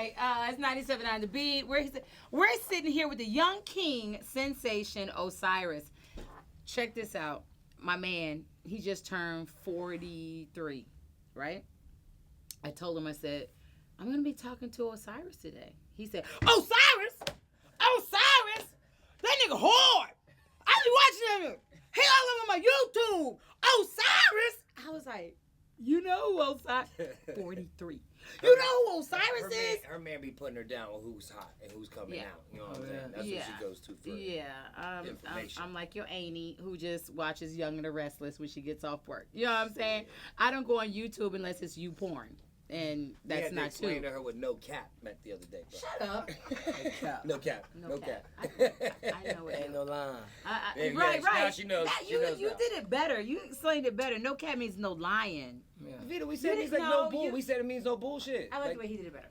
right. It's 97.9 The Beat. We're sitting here with the young king sensation Osiris. Check this out. My man, he just turned 43, right? I told him, I said, I'm going to be talking to Osiris today. He said, Osiris? Osiris? That nigga hard. I be watching him. He all over my YouTube. Osiris? I was like, you know who Osiris? 43. You know who Osiris is? Her man be putting her down on who's hot and who's coming out. You know what I'm saying? That's what she goes to for. Yeah. I'm like your auntie who just watches Young and the Restless when she gets off work. You know what I'm saying? I don't go on YouTube unless it's you porn. And that's not true. I explained to her what no cap meant the other day. Bro. Shut up. No cap. No cap. I know it. Ain't no line. Right. Now she knows. You did it better. You explained it better. No cap means no lying. Yeah. Veda, we said it means like no bull. We said it means no bullshit. I like the way he did it better.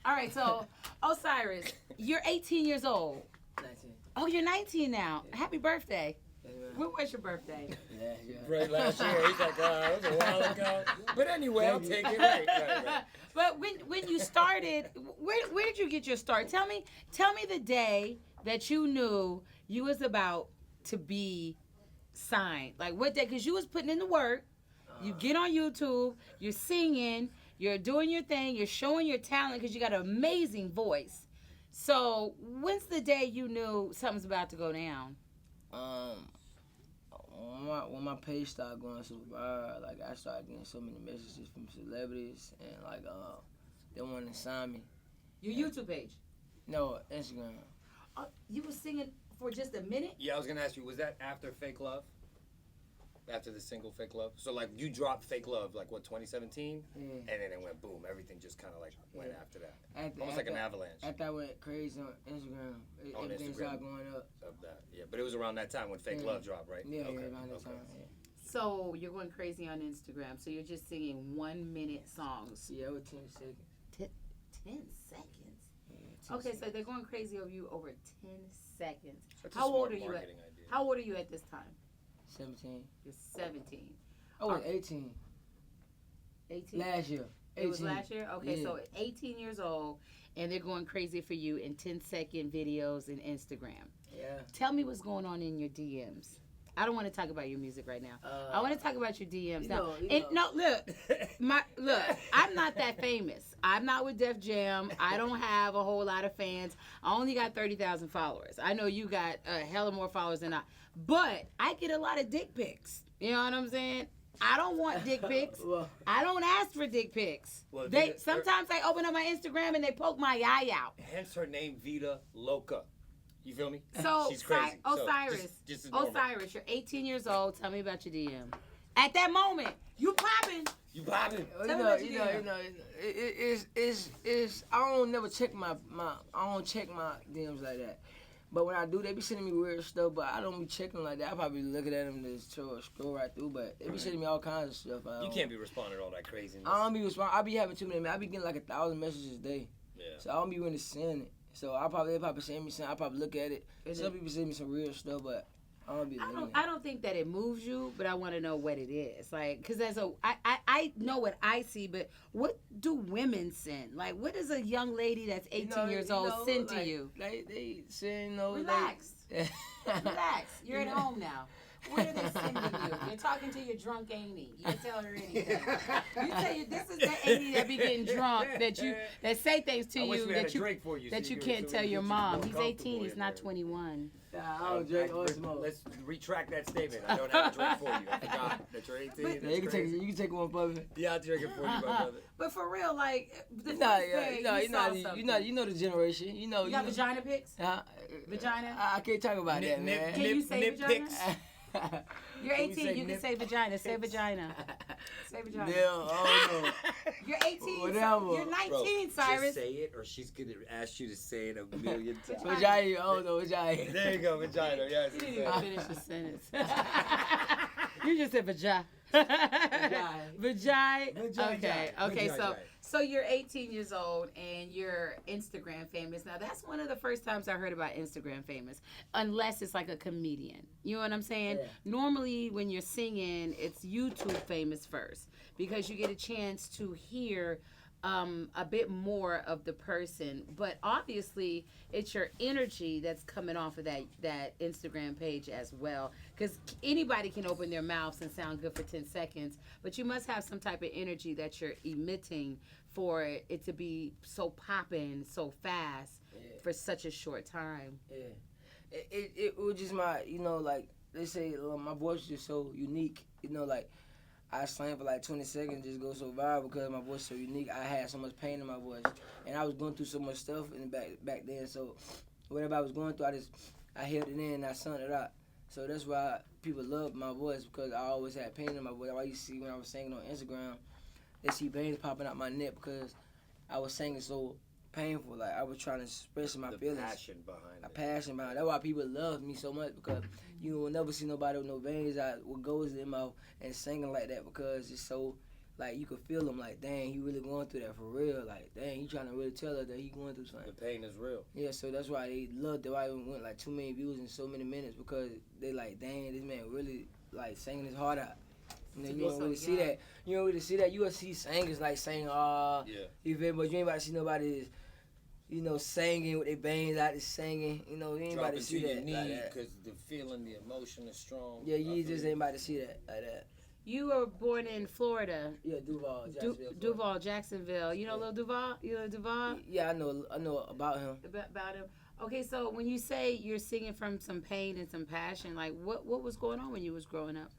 All right, so Osiris, you're 18 years old. 19. Oh, you're 19 now. Yeah. Happy birthday. Yeah. When was your birthday? Yeah. Right, last year. He's like, that was a while ago. But anyway, I'll take it. Right. But when you started, where did you get your start? Tell me the day that you knew you was about to be signed. Like what day? Because you was putting in the work. You get on YouTube, you're singing, you're doing your thing, you're showing your talent because you got an amazing voice. So when's the day you knew something's about to go down? When my page started going so viral, like I started getting so many messages from celebrities and like they wanted to sign me. Your YouTube page? No, Instagram. You were singing for just a minute? Yeah, I was gonna ask you, was that after Fake Love? After the single Fake Love? So like you dropped Fake Love like what, 2017? Yeah. And then it went boom. Everything just kind of like went after that. Almost like after, an avalanche. After I went crazy on Instagram, everything started going up. Of that, yeah. But it was around that time when Fake Love dropped, right? Yeah, around that time. Yeah. So you're going crazy on Instagram. So you're just singing 1 minute songs. Yeah, over 10 seconds. 10 seconds. Yeah, 10 okay, seconds. so they're going crazy over you over 10 seconds. That's a How old smart are you at? marketing idea. How old are you at this time? 17. You're 17. Oh, 18. 18. Last year. 18. It was last year? Okay, Yeah. so 18 years old, and they're going crazy for you in 10-second videos and Instagram. Yeah. Tell me what's going on in your DMs. I don't want to talk about your music right now. I want to talk about your DMs now. No, look, I'm not that famous. I'm not with Def Jam. I don't have a whole lot of fans. I only got 30,000 followers. I know you got a hell of more followers than I. But I get a lot of dick pics. You know what I'm saying? I don't want dick pics. I don't ask for dick pics. Well, sometimes I open up my Instagram and they poke my eye out. Hence her name, Veda Loca. You feel me? So, she's crazy. Osiris, just Osiris, you're 18 years old. Tell me about your DM. At that moment, you popping. You popping. It's I don't never check my I don't check my DMs like that. But when I do, they be sending me weird stuff, but I don't be checking like that. I probably looking at them to scroll right through, but they be sending me all kinds of stuff. You can't be responding to all that craziness. I don't be responding. I be having too many, man. I be getting like 1,000 messages a day. Yeah. So I don't be really seeing it. So they probably send me something. I probably look at it. Some people send me some real stuff, but I don't be looking at it. I don't think that it moves you, but I want to know what it is. Like, because I know what I see, but what do women send? Like, what does a young lady that's 18 years old send to you? They send, Relax. Relax. You're at home now. What are they sending you? You're talking to your drunk auntie. You can tell her anything. You tell you this is the auntie that be getting drunk that say things to you that you can't tell your mom. He's 18. He's not 21. I don't drink or smoke. Let's retract that statement. I don't have a drink for you. I forgot that you're 18. You can take one for me. Yeah, I'll drink it for you, my brother. But for real, like you know the generation. You got vagina pics? Vagina? I can't talk about that, man. Can you say vagina? You're 18. You can say vagina. Say vagina. Say vagina. No. You're 18. Whatever. You're 19, Cyrus. Just say it, or she's gonna ask you to say it a million times. Vagina. Oh no, vagina. There you go, vagina. Yes. You didn't even finish the sentence. You just said vagina. Vagina. Okay. So you're 18 years old and you're Instagram famous. Now that's one of the first times I heard about Instagram famous, unless it's like a comedian. You know what I'm saying? Yeah. Normally when you're singing, it's YouTube famous first because you get a chance to hear a bit more of the person, but obviously it's your energy that's coming off of that Instagram page as well, because anybody can open their mouths and sound good for 10 seconds, but you must have some type of energy that you're emitting for it to be so popping so fast for such a short time. It was just my, like they say, my voice is just so unique, like I sang for like 20 seconds, just go so viral because my voice is so unique. I had so much pain in my voice, and I was going through so much stuff in the back then. So whatever I was going through, I held it in and I sung it out. So that's why people love my voice, because I always had pain in my voice. Why you see when I was singing on Instagram, they see veins popping out my neck because I was singing so painful. Like I was trying to express my feelings. Passion behind it. Passion behind it. That's why people love me so much, because you will never see nobody with no veins out with goes in their mouth and singing like that, because it's so, like, you could feel them, like, dang, he really going through that for real. Like, dang, he trying to really tell us that he going through something. The pain is real. Yeah, so that's why they loved it. Why it went like 2 million views in so many minutes, because they like, dang, this man really like singing his heart out. You know, you don't really see that. You don't really see that. You will see singers like saying, you feel me? But you ain't about to see nobody singing with their veins out, singing. You ain't about to see that like that. Because the feeling, the emotion is strong. Yeah, you just ain't about to see that like that. You were born in Florida. Yeah, Duval, Jacksonville. Duval, Jacksonville. You know Lil Duval? You know Duval? Yeah, I know about him. About him. Okay, so when you say you're singing from some pain and some passion, like what was going on when you was growing up?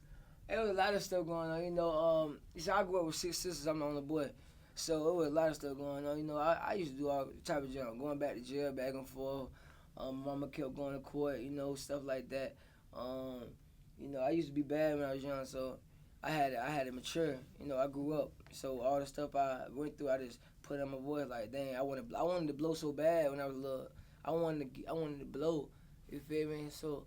There was a lot of stuff going on. So I grew up with 6 sisters. I'm the only boy. So it was a lot of stuff going on. I used to do all type of junk, going back to jail, back and forth. Mama kept going to court, stuff like that. I used to be bad when I was young, so I had to mature. I grew up, so all the stuff I went through, I just put on my voice. Like, dang, I wanted to blow so bad when I was little. I wanted to blow. You feel me? So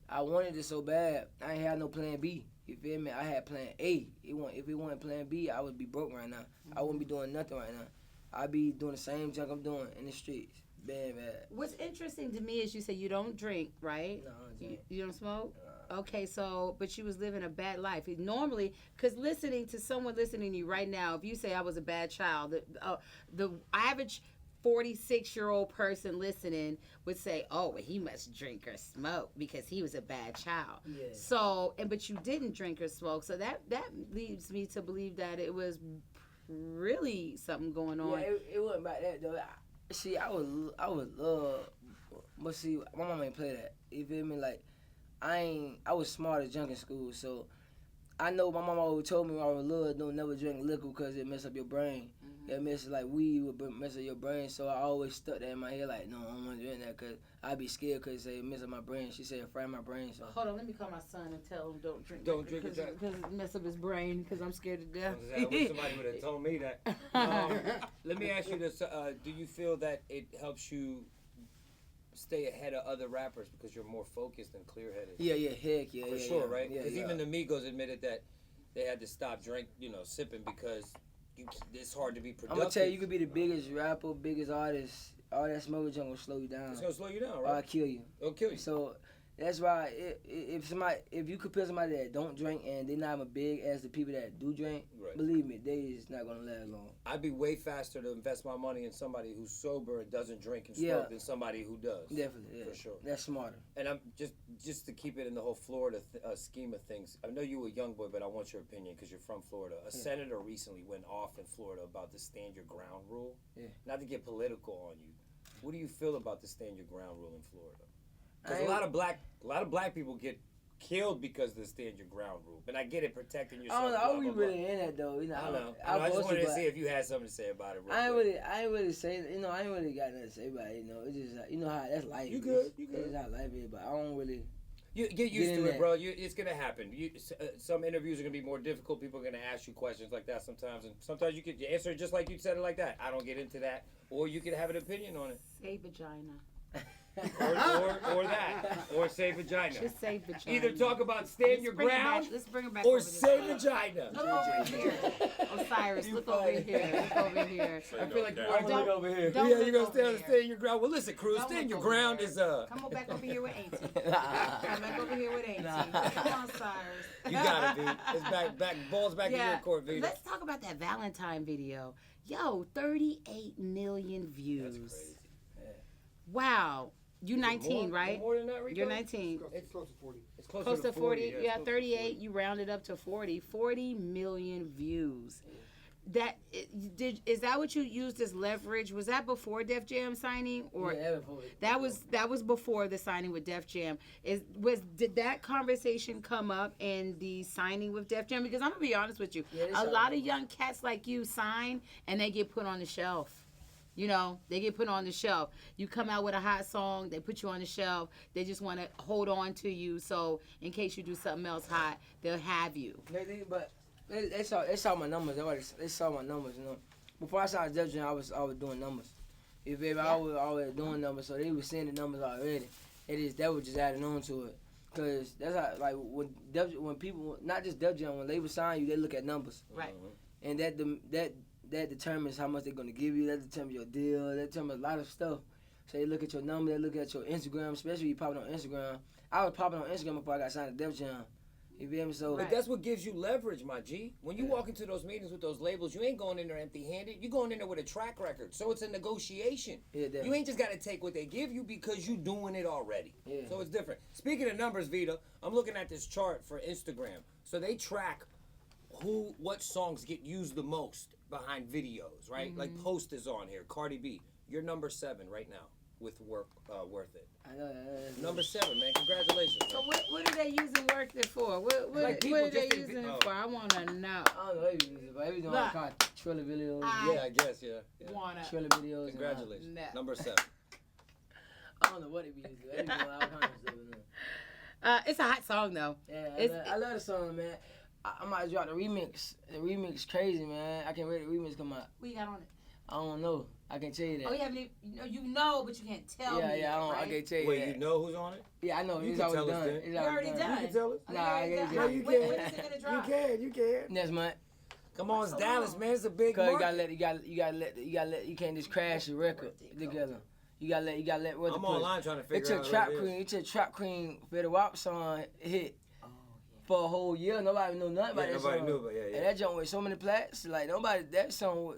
I wanted it so bad. I ain't had no plan B. You feel me? I had plan A. If it wasn't plan B, I would be broke right now. Mm-hmm. I wouldn't be doing nothing right now. I'd be doing the same junk I'm doing in the streets. Bad. What's interesting to me is you say you don't drink, right? No, I don't drink. You don't smoke? Okay, but you was living a bad life. Normally, because someone listening to you right now, if you say I was a bad child, the average 46-year-old person listening would say, oh, well, he must drink or smoke because he was a bad child. Yeah. So, but you didn't drink or smoke. So that leads me to believe that it was really something going on. Yeah, it wasn't about that, though. But see, my mama ain't play that. You feel me? Like, I was smart as junk in school, so I know my mama always told me when I was little, don't never drink liquor because it mess up your brain. Mm-hmm. It messes like weed would mess up your brain, so I always stuck that in my head like, no, I don't want to drink that because I'd be scared because it mess up my brain. She said it fried my brain. So hold on, let me call my son and tell him don't drink it because it mess up his brain because I'm scared to death. I wish somebody would have told me that. Let me ask you this: do you feel that it helps you stay ahead of other rappers because you're more focused and clear-headed? Yeah, heck yeah. For sure, right? Yeah, because even the Migos admitted that they had to stop sipping because it's hard to be productive. I'm gonna tell you, you could be the biggest rapper, biggest artist. All that smoke junk will slow you down. It's gonna slow you down, right? Or I'll kill you. It'll kill you. So that's why if you compare somebody that don't drink and they're not as big as the people that do drink, right, believe me, they is not gonna last long. I'd be way faster to invest my money in somebody who's sober and doesn't drink and smoke than somebody who does. Definitely, yeah. For sure. That's smarter. And I'm just to keep it in the whole Florida scheme of things. I know you were a young boy, but I want your opinion because you're from Florida. A senator recently went off in Florida about the stand your ground rule. Yeah. Not to get political on you, what do you feel about the stand your ground rule in Florida? Because a lot of black people get killed because of the stand your ground rule. But I get it, protecting yourself. I don't know. Are we really in that though? I know. I just wanted to see if you had something to say about it. I ain't really saying. I ain't really got nothing to say about it. It's just how that's life. You good? It's how life is, but I don't really. You get used to it, bro. It's gonna happen. Some interviews are gonna be more difficult. People are gonna ask you questions like that sometimes, and sometimes you could answer it just like you said it like that. I don't get into that, or you could have an opinion on it. Say vagina. or that, or say vagina. Just say vagina. Either talk about stand your ground, let's bring it back or say vagina. Look over here, Osiris. Look over here. Look over here. I feel like you want to look over here. Yeah, you're gonna stand your ground. Well, listen, Cruz, stand your ground is Come on back over here with Auntie. Come back over here with Auntie. Come on, Osiris. You gotta be. It's back balls back in your court, Veda. Let's talk about that Valentine video. Yo, 38 million views. That's crazy. Wow. You 19, More, right? More than that, Rico? You're 19. It's close to 40. It's closer Close to 40. it's Yeah, close to 38. 40. You rounded up to 40. 40 million views. That is that what you used as leverage? Was that before Def Jam signing, or that was before the signing with Def Jam? Did that conversation come up in the signing with Def Jam? Because I'm gonna be honest with you, a lot of young cats like you sign and they get put on the shelf. You know, they get put on the shelf. You come out with a hot song, they put you on the shelf. They just want to hold on to you, so in case you do something else hot, they'll have you. But they saw my numbers. They saw my numbers. You know, before I signed Def Jam, I was doing numbers. I was always doing numbers, so they were seeing the numbers already. That was just adding on to it, cause that's how like when people, not just Def Jam, when labels sign you, they look at numbers. Right. And that determines how much they're gonna give you. That determines your deal. That determines a lot of stuff. So they look at your number. They look at your Instagram, especially you popping on Instagram. I was popping on Instagram before I got signed to Def Jam. You feel me? So, but that's what gives you leverage, my G. When you walk into those meetings with those labels, you ain't going in there empty-handed. You're going in there with a track record. So it's a negotiation. Yeah, you ain't just got to take what they give you because you doing it already. Yeah. So it's different. Speaking of numbers, Veda, I'm looking at this chart for Instagram. So they track what songs get used the most behind videos, right? Like Post is on here, Cardi B. You're number 7 right now with Worth It. I know, Number 7, man. Congratulations. Man. So what are they using Worth It for? What Like are they just using it for? I want to know. I don't know what they use it, but every time I caught Triller videos. Yeah, I guess, yeah. Triller videos. Congratulations. No. Number 7. I don't know what it be used to. They be doing all kinds of stuff in there. It's a hot song though. Yeah, I love the song, man. I might drop the remix. The remix crazy, man. I can't wait the remix come out. What you got on it? I don't know. I can't tell you that. Oh, you haven't even, you know, but you can't tell me. Yeah, right? I can't tell you Wait, that. you know who's on it? Yeah, I know. You It's can already tell us done. then. It's You already done. You can tell us. Nah, I can't No, tell you you. can't. When is it gonna drop? You can. Next month. Come on, it's Dallas, man. It's a big Cause market. you can't just crash the record together. You gotta let what I'm online trying to figure It out took Trap Queen Veda Wap song hit for a whole year. Nobody knew nothing about that song. Nobody knew, but yeah. And that jump with so many plats, like nobody. That song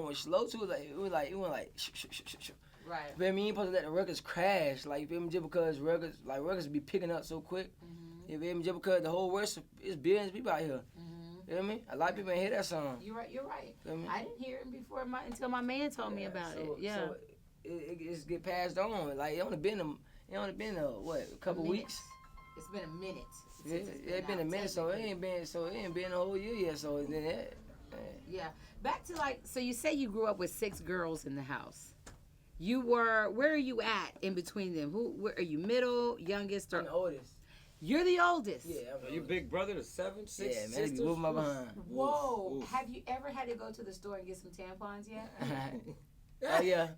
was slow too. Like it went like. Right. But I mean, you ain't supposed to let the records crash. Like, you feel me? Just because records be picking up so quick. You feel me? Just because the whole world is billions of people out here. You feel me? A lot of people ain't hear that song. You're right. Feel me? I didn't hear it before until my man told me about it. Yeah. So it's get passed on. Like it only been a couple weeks. It's been a minute. It's been a minute, so it ain't been a whole year yet. So then that. Yeah. Back to so you say you grew up with 6 girls in the house. Where are you at in between them? Where are you, middle, youngest, or I'm the oldest. You're the oldest? Yeah, Are you big brother to 7, 6 Yeah, man, sisters? they be moving my behind. Whoa. Oof. Have you ever had to go to the store and get some tampons yet? Oh yeah.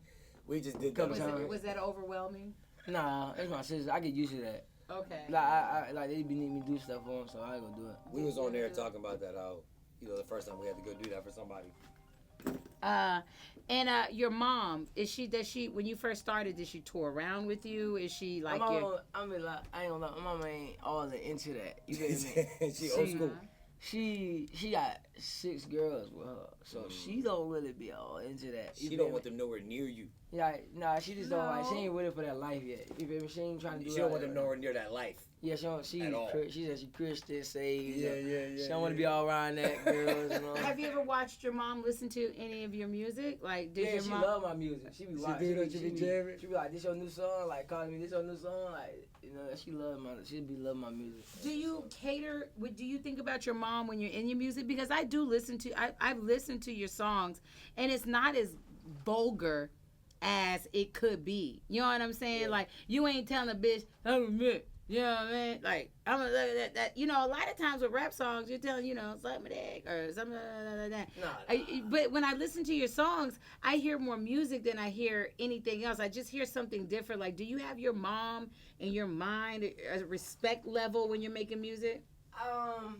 We just did Couple that. times. Was that overwhelming? Nah, that's my sister. I get used to that. Okay. Like they be needing me to do stuff for them, so I ain't gonna do it. We was on there talking about that, how, the first time we had to go do that for somebody. Your mom, does she when you first started, did she tour around with you? Is she like I ain't gonna lie, my mama ain't all into that. You feel me? She old school. She got 6 girls with her, so she don't really be all into that. She don't want them nowhere near you. Yeah, nah, she just don't like. She ain't ready for that life yet. You feel me? She ain't trying to do. She don't want them nowhere near that life. Yeah, she don't. She At all. She said she Christian, saved. Yeah. She don't want to be all around that girls. You know? Have you ever watched your mom listen to any of your music? Like, did your she mom? love my music. She be watching. She be jamming. She be like, "This your new song?" Like calling me, "This your new song?" Like, she love my music. Do you cater? Do you think about your mom when you're in your music? Because I do listen to. I've listened to your songs, and it's not as vulgar as it could be. You know what I'm saying? Yeah. Like, you ain't telling a bitch, I'm a bitch. You know what I mean? Like, I'm gonna look at that. A lot of times with rap songs, you're telling, suck my dick or something like that. Nah. But when I listen to your songs, I hear more music than I hear anything else. I just hear something different. Like, do you have your mom in your mind, a respect level when you're making music? I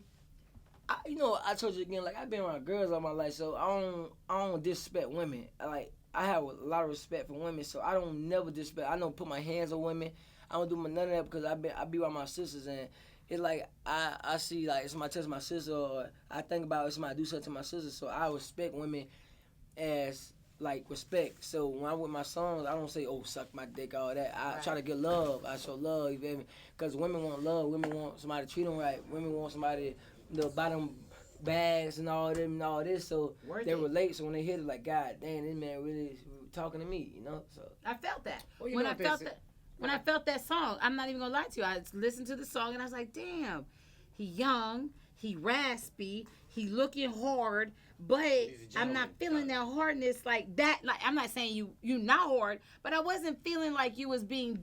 told you again, like I've been around girls all my life, so I don't disrespect women. I have a lot of respect for women, so I don't never disrespect. I don't put my hands on women. I don't do none of that because I be with my sisters, and it's like I see like if somebody touch my sister or I think about if somebody do something to my sister, so I respect women as like respect. So when I'm with my songs, I don't say, "Oh, suck my dick," all that. I try to get love. I show love. You feel me? Because women want love. Women want somebody to treat them right. Women want somebody to buy them bags and all them and all this. So they relate. So when they hear it, like, God damn, this man really talking to me. You know. So I felt that Well, when I felt that. When I felt that song, I'm not even gonna lie to you. I listened to the song and I was like, damn, he young, he raspy, he looking hard, but I'm not feeling that hardness like that. Like, I'm not saying you not hard, but I wasn't feeling like you was being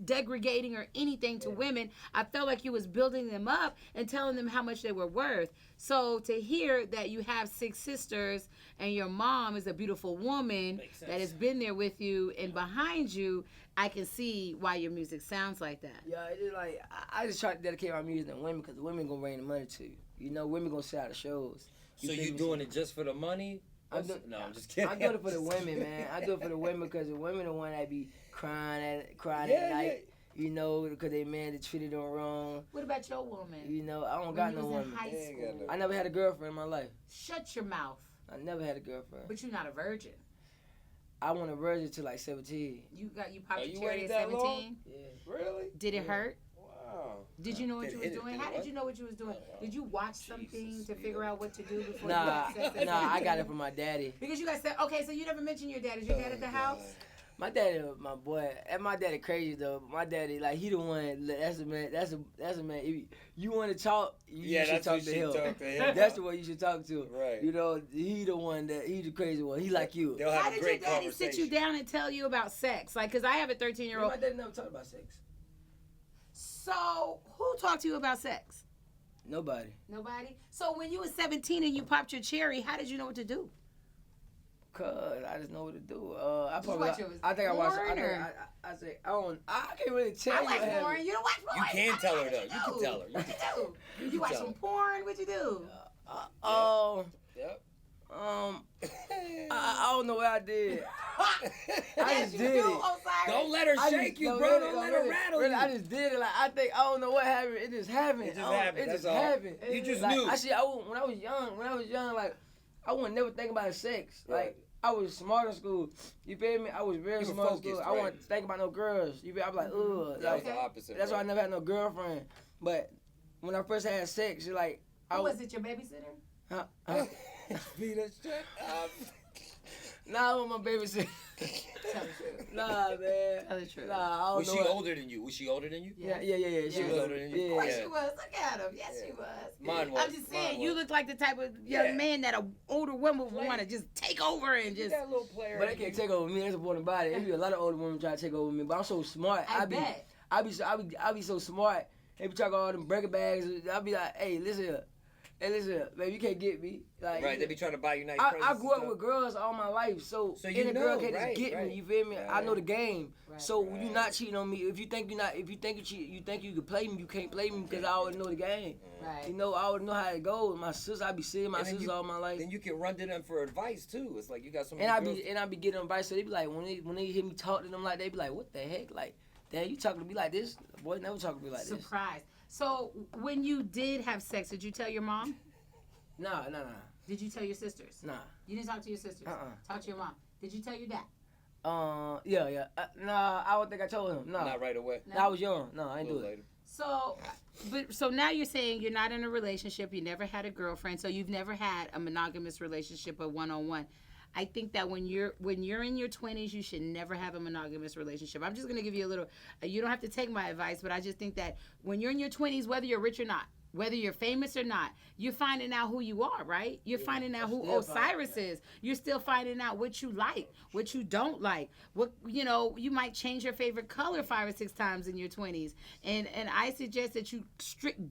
degrading or anything to women. I felt like you was building them up and telling them how much they were worth. So to hear that you have 6 sisters and your mom is a beautiful woman that has been there with you and behind you, I can see why your music sounds like that. yeah, it is like I just try to dedicate my music to women because the women gonna bring the money to you. You know, women gonna sell out the shows. So you doing it just for the money? No, I'm just kidding. I do it for the women, man. I do it for the women because the women the one that be crying at night. You know, because they man that treated them wrong. What about your woman? You know, I don't When got you no was in woman. high school. I never had a girlfriend in my life. Shut your mouth. I never had a girlfriend. But you're not a virgin. I went a virgin till like 17. You popped Oh, your you cherry waited at that long? 17. Yeah. Really? Did it hurt? Wow. Did you know what Did you it was hit it? doing? Did it How did what? you know what you was doing? Did you watch something Jesus, to figure out what to do before you Nah, had sex? I got it from my daddy. Because you guys said, okay, so you never mentioned your dad. Is your dad at the house? My daddy, my boy, and my daddy crazy though. My daddy, like he the one. That's a man. That's a man. If you want to talk, you should talk to him. That's the way you should talk to. Right. You know, he the one that he the crazy one. He like you. They'll How have a did great your daddy conversation. sit you down and tell you about sex? Like, because I have a 13-year-old. My daddy never talked about sex. So, who talked to you about sex? Nobody. Nobody? So, when you was 17 and you popped your cherry, how did you know what to do? Cause I just know what to do. I Did you probably. watch it? I think I watched. Porn, or- I say I don't. I can't really tell I you watch what porn. happened. You don't watch porn. You can tell her, What though. You can tell her. What you do? You watch tell some her. porn? What you do? Yep. I don't know what I did. I Yes, just you did do, it. Osiris. Don't let her I shake just- you, no, bro. really, Don't no, let her really, rattle really, you. I just did it. Like I think I don't know what happened. It just happened. It just happened, It that's just all. happened. You just like, knew. Actually, when I was young, like I wouldn't never think about sex. Right. Like I was smart in school. You feel me? I was very You were smart in school. focused, I right. wouldn't think about no girls. You feel? I'm like, ugh. That was Like, the opposite. that's why I right? never had no girlfriend. But when I first had sex, you're like, Who was it, your babysitter? huh? Veda, shut up. Nah, I want my babysitter. Tell the truth. Nah, man. Tell the truth. Nah, I don't Was know. she what- older than you? Was she older than you? Yeah. She Yeah. was older than you? Yeah. Of course Yeah. she was. Look at him. Yes, she was. Mine was. I'm just saying, Mine you was. look like the type of young Yeah. man that a older woman would want to just take over and just. That little player. But they can't take over me. That's the point about it. There be a lot of older women try to take over me, but I'm so smart. I bet. I be so smart. They be talking all them breaker bags. I be like, hey, listen here. Hey, listen here. Baby, you can't get me. Like, Right, they be trying to buy you nice I presents grew up and stuff. with girls all my life, so So you any girl know, can't right, just get right. me. You feel me? I know the game. Right, so right. you not cheating on me. If you think you cheat, you think you can play me. You can't play me because I already know the game. Right. You know, I already know how it goes. My sister, I be seeing my And then sisters all my life. Then you can run to them for advice too. It's like you got some. And I be getting advice, so they be like, when they hear me talk to them like, they be like, what the heck? Like, damn, you talking to me like this? Boy, never talk to me like this. Surprise. So when you did have sex, did you tell your mom? Nah. Did you tell your sisters? Nah. You didn't talk to your sisters. Talk to your mom. Did you tell your dad? Yeah. Nah, I don't think I told him. No. Not right away. No. I was young. No, I A ain't do little it. later. So now you're saying you're not in a relationship. You never had a girlfriend, so you've never had a monogamous relationship, a one-on-one. I think that when you're in your 20s, you should never have a monogamous relationship. I'm just gonna give you a little. You don't have to take my advice, but I just think that when you're in your 20s, whether you're rich or not, whether you're famous or not, you're finding out who you are, right? You're finding out who still Osiris is. You're still finding out what you like, what you don't like. What you might change your favorite color 5 or 6 times in your 20s. And I suggest that you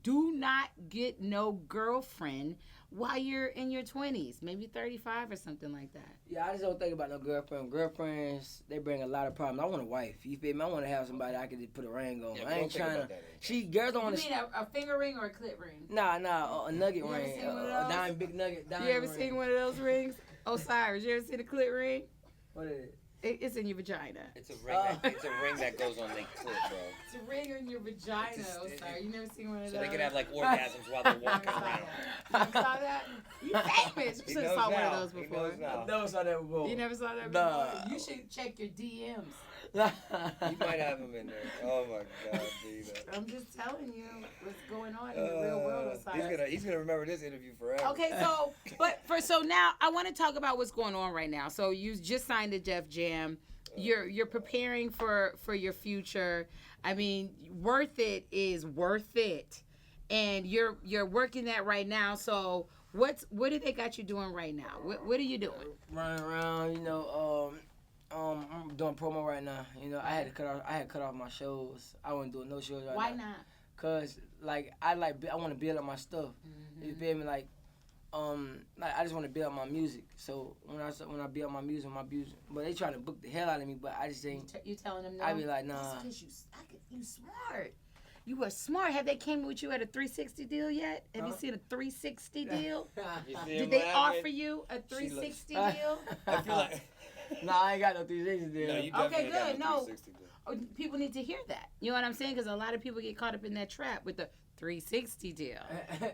do not get no girlfriend while you're in your 20s, maybe 35 or something like that. Yeah, I just don't think about no girlfriend. Girlfriends, they bring a lot of problems. I want a wife. You feel me? I want to have somebody I can just put a ring on. Yeah, I we ain't don't think trying about to. that. Girls don't You want to. mean a finger ring or a clit ring? Nah, a nugget You ever ring, seen one of a those? diamond, big nugget. You Diamond ever ring. seen one of those rings? Osiris, you ever seen a clit ring? What is it? It's in your vagina. It's a ring. It's a ring that goes on their clit, bro. It's a ring on your vagina. Sorry, you never seen one of those. So they can have like orgasms while they're walking around. You never saw that? You famous. You should have saw one of those before. I never saw that before. You never saw that Nah. before? You should check your DMs. You might have them in there. Oh my God, Veda. I'm just telling you what's going on in the real world. He's gonna remember this interview forever. Okay, so now I want to talk about what's going on right now. So you just signed to Def Jam. You're preparing for your future. I mean, worth it is worth it, and you're working that right now. So what do they got you doing right now? What are you doing? Running around, I'm doing promo right now. I had to cut off my shows. I wasn't doing no shows right now. Why not? Cause I want to build up my stuff. Mm-hmm. You feel me? I just want to build up my music. So when I build my music, but they trying to book the hell out of me. But I just ain't. You telling them no? I be like, nah. That's because you smart. You were smart. Have they came with you at a 360 deal yet? Have you seen a 360 deal? Did they offer you a 360 deal? I feel like. Nah, I ain't got no 360 deal. No, you Okay, good. No, 360 deal. people need to hear that. You know what I'm saying? Because a lot of people get caught up in that trap with the 360 deal.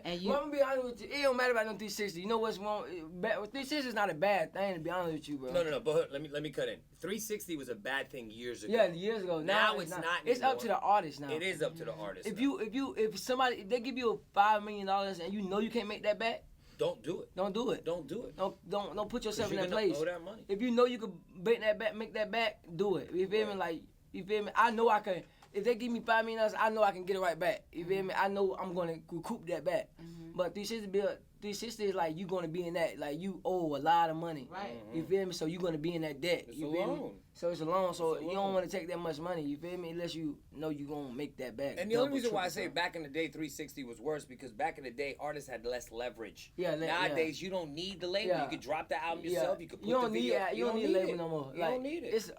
And you. Well, I'm gonna be honest with you. It don't matter about no 360. You know what's wrong? 360 is not a bad thing, to be honest with you, bro. No. But let me cut in. 360 was a bad thing years ago. Yeah, years ago. Now it's not. It's up to the artist now. It is up to the artist. If they give you $5 million and you know you can't make that back, don't do it. Don't do it. Don't do it. Don't put yourself in that place. place. Owe that money. If you know you can make that back, do it. You feel me? You feel me? I know I can. If they give me $5 million, I know I can get it right back. You feel me? I know I'm gonna recoup that back. Mm-hmm. But 360 is like you gonna be in that. Like you owe a lot of money. Right. You feel me? So you gonna be in that debt. It's you a feel loan. me? So it's a loan. So It's a you don't loan. want to take that much money. You feel me? Unless you know you gonna make that back. And the only reason why I triple, say back in the day 360 was worse because back in the day artists had less leverage. Yeah. Nowadays you don't need the label. Yeah. You could drop the album yourself. You could put You don't the need video. you don't need a label no more. You don't need it. It's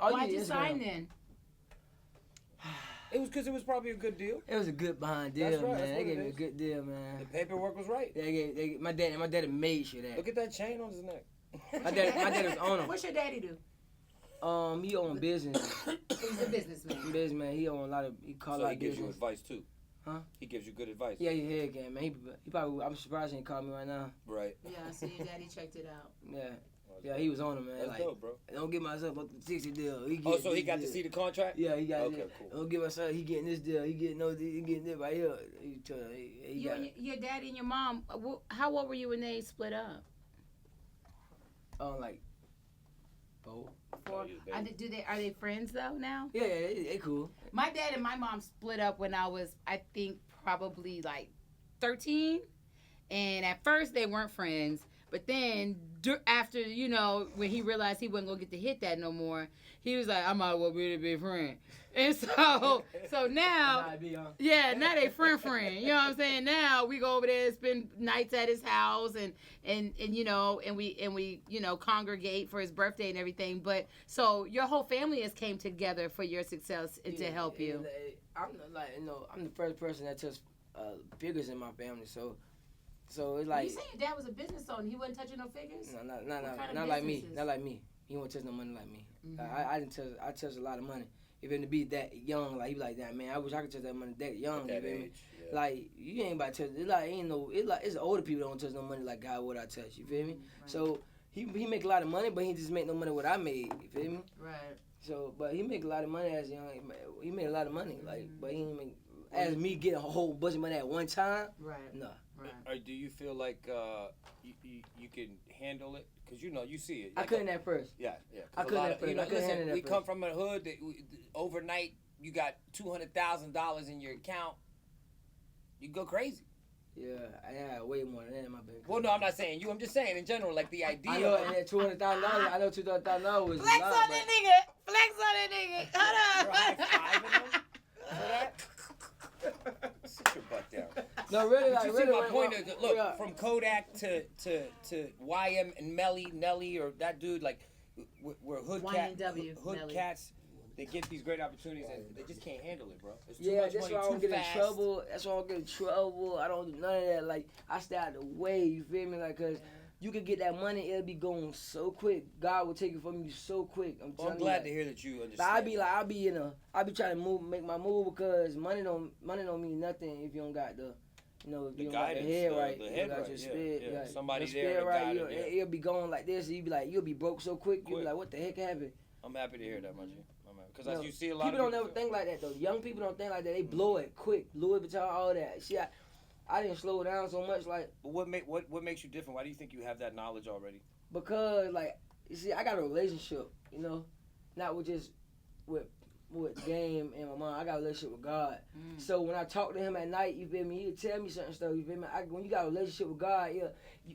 all Why'd need you is sign Instagram. then? It was because it was probably a good deal. It was a good behind deal, That's right, man. that's They what gave it me a is. good deal, man. The paperwork was right. My daddy made sure that. Look at that chain on his neck. My daddy was on him. What's your daddy do? He own business. He's a businessman. Businessman. He own a lot of. He call a So lot he of gives you business. advice too. Huh? He gives you good advice. Yeah, he head game, man. He probably. I'm surprised he didn't call me right now. Right. Yeah, so your daddy checked it out. Yeah, he was on him, man. That's like, dope, bro. don't give myself a 60 deal. Oh, so he got to see the contract? Yeah, he got. Okay, it. cool. Don't give myself. He getting this deal. He getting this right here. He You got and your daddy and your mom. How old were you when they split up? like 4. Are they friends though now? Yeah, they cool. My dad and my mom split up when I was, I think, probably like 13. And at first they weren't friends. But then after, when he realized he wasn't going to get to hit that no more, he was like, I might as well be a big friend. And so now, now they friend. You know what I'm saying? Now we go over there and spend nights at his house and we congregate for his birthday and everything. But so your whole family has came together for your success and to help you. I'm I'm the first person that touched figures in my family, so it's like. You say your dad was a business owner. He wasn't touching no figures? No, kind not of like me. businesses? Not like me. He won't touch no money like me. Mm-hmm. I didn't touch. I touched a lot of money. Even to be that young, like he be like that, man. I wish I could touch that money that young. At that you feel me? age, yeah. Like you ain't about to touch. It's older people that don't touch no money like God would I touch. You feel me? Right. So he make a lot of money, but he just make no money what I made. You feel me? Right. So, but he make a lot of money as young. He made a lot of money, like, but he didn't make. As me get a whole bunch of money at one time, Right. no. Do you feel like you can handle it? Because you see it. I couldn't at first. Yeah. I couldn't at first. I couldn't handle that we first. come from a hood that overnight you got $200,000 in your account. You go crazy. Yeah, I had way more than that in my bank. Well, no, I'm not saying you. I'm just saying in general, like the idea. I know, and that $200,000. I know $200,000 was Flex a lot, on that nigga. Flex on that nigga. Hold on. high-fiving him for that. Sit your butt down. No, really, But like, you see really. my point? Look, yeah. from Kodak to YM and Nelly, or that dude, like, we're hood YNW, hood Nelly. cats. They get these great opportunities and they just can't handle it, bro. It's too Yeah, much that's money, why I too don't get in fast. trouble. That's why I don't get in trouble. I don't do none of that. Like, I stay out of the way. You feel me? Like, cause you could get that money, it'll be going so quick. God will take it from you so quick. I'm telling glad you, to hear that you understand. But I be trying to make my move because money don't mean nothing if you don't got the, you know, if you don't got the head right, the head you got right, your spirit, yeah. you got Somebody your there spirit that right, got it, it'll be going like this. You'll be broke so quick. You'll be like, what the heck happened? I'm happy to hear that, my G. Because You know, you see a lot people of don't never think like that though. Young people don't think like that. They blow it quick. Louis Vuitton, all that. See, I didn't slow it down so much. Like, But what makes you different? Why do you think you have that knowledge already? because like, you see, I got a relationship. You know, not with just with game and my mom. I got a relationship with God. So when I talk to him at night, you feel me? He'll tell me certain stuff. You feel me? When you got a relationship with God,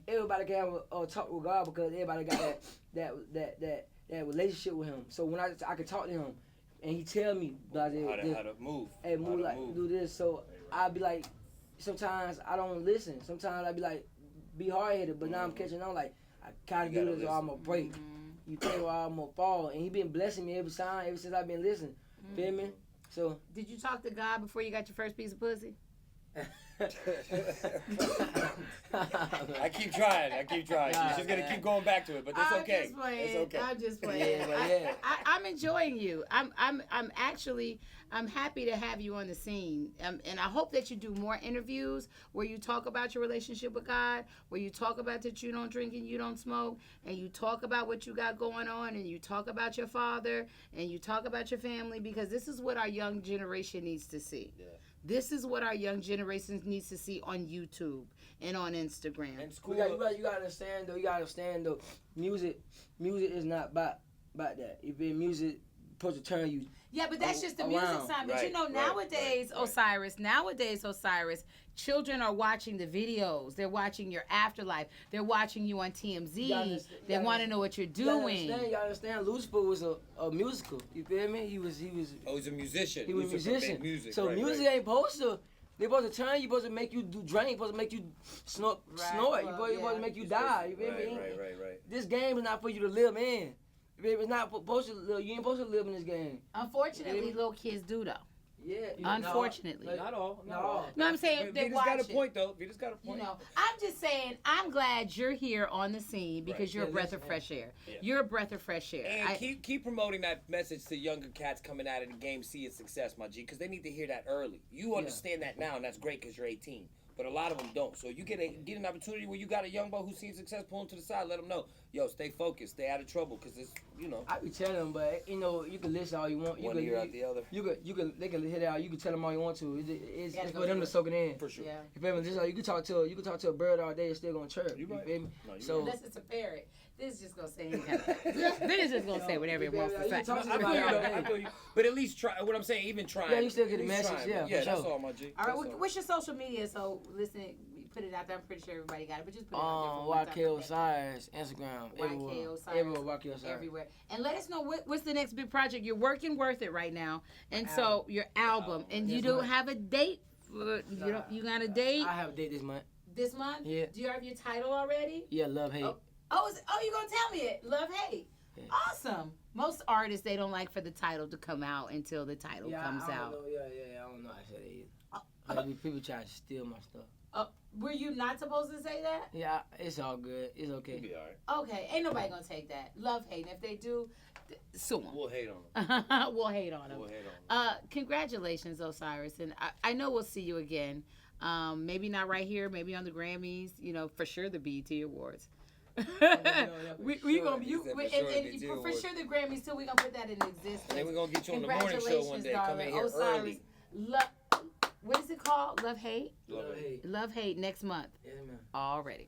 everybody can have a talk with God because everybody got that relationship with him. So when I can talk to him, and he tell me how to move. Hey, move like do this. So I'll be like, sometimes I don't listen. Sometimes I be like, be hard headed. But now I'm catching on. Like I gotta do this or I'm gonna break. You think or I'm gonna fall. And he been blessing me every since I've been listening. Feel me? So did you talk to God before you got your first piece of pussy? I keep trying. She's just gonna keep going back to it, but that's okay. Just playing. It's okay. I'm just playing. I'm enjoying you. I'm happy to have you on the scene, and I hope that you do more interviews where you talk about your relationship with God, where you talk about that you don't drink and you don't smoke, and you talk about what you got going on, and you talk about your father, and you talk about your family, because this is what our young generation needs to see. Yeah. This is what our young generation needs to see on YouTube and on Instagram. And school. You gotta understand though. Music is not about that. If music supposed to turn you. Yeah, but that's just the music side. But you know, nowadays, Osiris, children are watching the videos. They're watching your afterlife. They're watching you on TMZ. They want to know what you're doing. You understand? Lucifer was a musical. You feel me? He was. Oh, he's a musician. He was a musician. Music. So music ain't supposed to. They're supposed to turn you. Supposed to make you do drink. Supposed to make you snort. Well, Supposed to make you die. You feel me? Right. This game is not for you to live in. It's not supposed to. You ain't supposed to live in this game. Unfortunately, little kids do though. Yeah. Unfortunately. Not all. No, I'm saying they watch got a point though. Vita's got a point. You know, I'm just saying, I'm glad you're here on the scene because you're a breath of fresh air. Yeah. You're a breath of fresh air. And keep promoting that message to younger cats coming out of the game, seeing success, my G, because they need to hear that early. You understand that now, and that's great because you're 18. But a lot of them don't. So you get an opportunity where you got a young boy who's seen success, pull him to the side, let him know, yo, stay focused, stay out of trouble, because it's, you know. I be telling them, but you know, you can listen all you want. One ear out the other. They can hit it out. You can tell them all you want to. It's for them to soak it in. For sure. Yeah. You feel me? Just like you can talk to a bird all day, it's still gonna chirp. You feel me? No, unless it's a parrot. This is just gonna say this is just gonna say whatever it wants to say. I feel you. But at least try. What I'm saying, even trying. Yeah, you still get the message. Yeah, that's all, my G. All right, what's your social media? So listen, put it out there. I'm pretty sure everybody got it, but just put it out there. YK Osiris, Instagram, everywhere. Everywhere, YK Osiris. Everywhere. And let us know what's the next big project. You're working Worth It right now, and so your album, and you don't have a date. You got a date? I have a date this month. This month? Yeah. Do you have your title already? Yeah, Love Hate. Oh, you gonna tell me it? Love Hate. Yeah. Awesome. Most artists, they don't like for the title to come out until the title comes out. I don't know. I said it. People try to steal my stuff. Were you not supposed to say that? Yeah, it's all good. It's okay. You'll be all right. Okay, ain't nobody gonna take that. Love Hate. And if they do, sue them. We'll hate on them. We'll hate on them. Congratulations, Osiris. And I know we'll see you again. Maybe not right here, maybe on the Grammys, you know, for sure the BET Awards. We gonna for sure the Grammys too. We gonna put that in existence. And then we're gonna get you on the morning show one day. Come in here early. What is it called? Love Hate. Love Hate. Love Hate next month. Yeah, man. Already.